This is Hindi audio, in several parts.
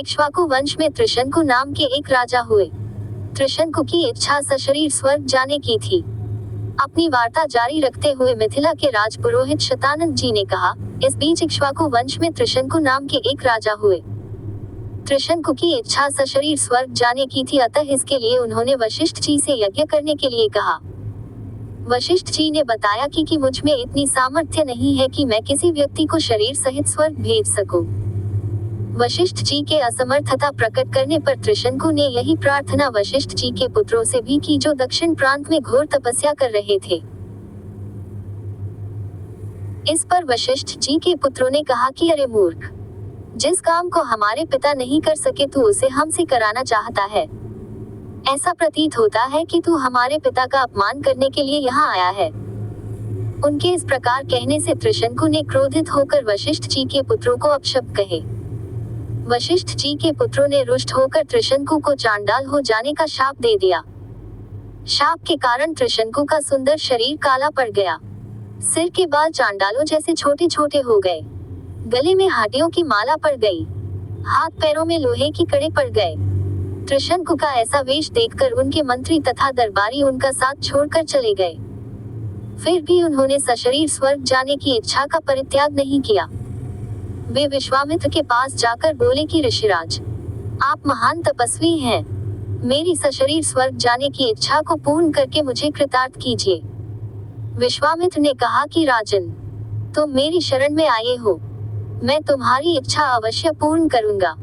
इक्ष्वाकु वंश में त्रिशंकु नाम के एक राजा हुए। त्रिशंकु की इच्छा सशरीर स्वर्ग जाने की थी। अपनी वार्ता जारी रखते हुए मिथिला के राजपुरोहित शतानंद जी ने कहा, इस बीच इक्ष्वाकु वंश में त्रिशंकु नाम के एक राजा हुए। त्रिशंकु की इच्छा सशरीर स्वर्ग जाने की थी, अतः इसके लिए उन्होंने वशिष्ठ जी से यज्ञ करने के लिए कहा। वशिष्ठ जी ने बताया कि मुझ में इतनी सामर्थ्य नहीं है कि मैं किसी व्यक्ति को शरीर सहित स्वर्ग भेज सकूं। वशिष्ठ जी के असमर्थता प्रकट करने पर त्रिशंकु ने यही प्रार्थना वशिष्ठ जी के पुत्रों से भी की, जो दक्षिण प्रांत में घोर तपस्या कर रहे थे। इस पर वशिष्ठ जी के पुत्रों ने कहा कि अरे मूर्ख, जिस काम को हमारे पिता नहीं कर सके तू उसे हमसे कराना चाहता है। ऐसा प्रतीत होता है कि तू हमारे पिता का अपमान करने के लिए यहाँ आया है। उनके इस प्रकार कहने से त्रिशंकु ने क्रोधित होकर वशिष्ठ जी के पुत्रों को अपशब्द कहे। वशिष्ठ जी के पुत्रों ने रुष्ट होकर त्रिशंकु को चांडाल हो जाने का शाप दे दिया। शाप के कारण त्रिशंकु का सुंदर शरीर काला पड़ गया। सिर के बाल चांडालों जैसे छोटे छोटे हो गए। गले में हाथियों की माला पड़ गई। हाथ पैरों में लोहे की कड़े पड़ गए। त्रिशंकु का ऐसा वेश देखकर उनके मंत्री तथा दरबारी उनका साथ छोड़कर चले गए। फिर भी उन्होंने सशरीर स्वर्ग जाने की इच्छा का परित्याग नहीं किया। वे विश्वामित्र के पास जाकर बोले कि ऋषिराज, आप महान तपस्वी हैं। मेरी सशरीर स्वर्ग जाने की इच्छा को पूर्ण करके मुझे कृतार्थ कीजिए। विश्वामित्र ने कहा कि राजन, तुम मेरी शरण में आए हो, मैं तुम्हारी इच्छा अवश्य पूर्ण करूंगा।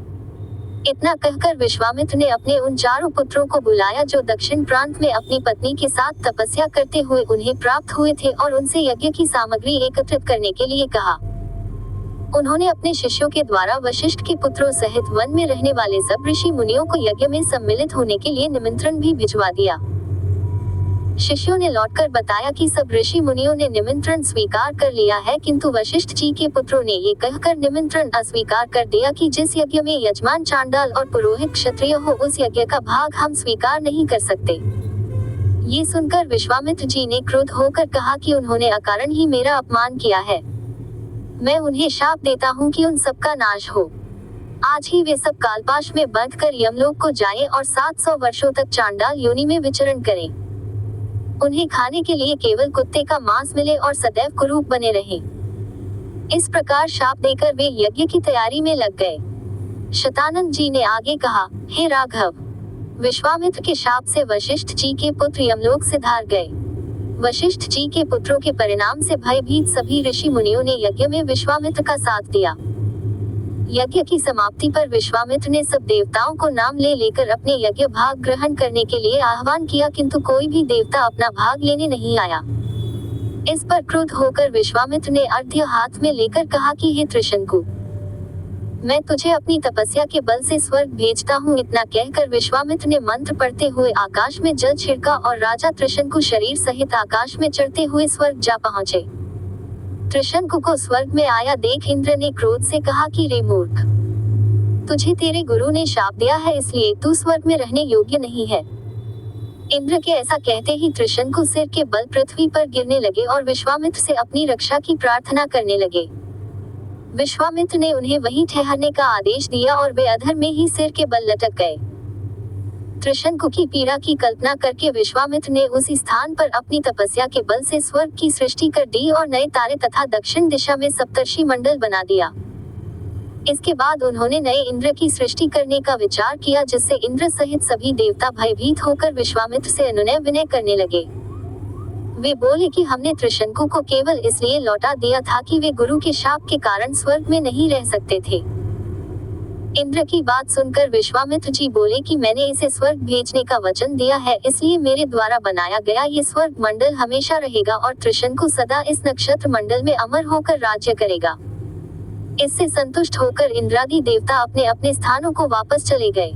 इतना कहकर विश्वामित्र ने अपने उन चारों पुत्रों को बुलाया जो दक्षिण प्रांत में अपनी पत्नी के साथ तपस्या करते हुए उन्हें प्राप्त हुए थे, और उनसे यज्ञ की सामग्री एकत्रित करने के लिए कहा। उन्होंने अपने शिष्यों के द्वारा वशिष्ठ के पुत्रों सहित वन में रहने वाले सब ऋषि मुनियों को यज्ञ में सम्मिलित होने के लिए निमंत्रण भी भिजवा दिया। शिष्यों ने लौटकर बताया कि सब ऋषि मुनियों ने निमंत्रण स्वीकार कर लिया है, किंतु वशिष्ठ जी के पुत्रों ने ये कहकर निमंत्रण अस्वीकार कर दिया कि जिस यज्ञ में यजमान चांडाल और पुरोहित क्षत्रिय हो, उस यज्ञ का भाग हम स्वीकार नहीं कर सकते। ये सुनकर विश्वामित्र जी ने क्रोध होकर कहा कि उन्होंने अकारण ही मेरा अपमान किया है। मैं उन्हें शाप देता हूँ कि उन सबका नाश हो। आज ही वे सब कालपाश में बंधकर यमलोक को जाएं और 700 वर्षों तक चांडाल योनि में विचरण करें। उन्हें खाने के लिए केवल कुत्ते का मांस मिले और सदैव कुरूप बने रहें। इस प्रकार शाप देकर वे यज्ञ की तैयारी में लग गए। शतानंद जी ने आगे कहा, हे राघव, विश्वामित्र के शाप से वशिष्ठ जी के पुत्र यमलोक से धार गए। वशिष्ठ जी के पुत्रों के परिणाम से भयभीत सभी ऋषि मुनियों ने यज्ञ में विश्वामित्र का साथ दिया। यज्ञ की समाप्ति पर विश्वामित्र ने सब देवताओं को नाम ले लेकर अपने यज्ञ भाग ग्रहण करने के लिए आह्वान किया, किंतु कोई भी देवता अपना भाग लेने नहीं आया। इस पर क्रुद्ध होकर विश्वामित्र ने अर्घ्य हाथ में लेकर कहा कि हे त्रिशंकु, मैं तुझे अपनी तपस्या के बल से स्वर्ग भेजता हूँ। इतना कहकर विश्वामित्र ने मंत्र पढ़ते हुए आकाश में जल छिड़का और राजा त्रिशंकु शरीर सहित आकाश में चढ़ते हुए स्वर्ग जा पहुँचे। त्रिशंकु को स्वर्ग में आया देख इंद्र ने क्रोध से कहा कि रे मूर्ख, तुझे तेरे गुरु ने शाप दिया है, इसलिए तू स्वर्ग में रहने योग्य नहीं है। इंद्र के ऐसा कहते ही त्रिशंकु सिर के बल पृथ्वी पर गिरने लगे और विश्वामित्र से अपनी रक्षा की प्रार्थना करने लगे। विश्वामित्र ने उन्हें वहीं ठहरने का आदेश दिया और वे अधर में ही सिर के बल लटक गए। त्रिशंकु की पीड़ा की कल्पना करके विश्वामित्र ने उसी स्थान पर अपनी तपस्या के बल से स्वर्ग की सृष्टि कर दी और नए तारे तथा दक्षिण दिशा में सप्तर्षि मंडल बना दिया। इसके बाद उन्होंने नए इंद्र की सृष्टि करने का विचार किया, जिससे इंद्र सहित सभी देवता भयभीत होकर विश्वामित्र से अनुनय विनय करने लगे। वे बोले कि हमने त्रिशंकु को केवल इसलिए लौटा दिया था कि वे गुरु के शाप के कारण स्वर्ग में नहीं रह सकते थे। इंद्र की बात सुनकर विश्वामित्र जी बोले कि मैंने इसे स्वर्ग भेजने का वचन दिया है, इसलिए मेरे द्वारा बनाया गया ये स्वर्ग मंडल हमेशा रहेगा और त्रिशंकु सदा इस नक्षत्र मंडल में अमर होकर राज्य करेगा। इससे संतुष्ट होकर इंद्रादि देवता अपने अपने स्थानों को वापस चले गए।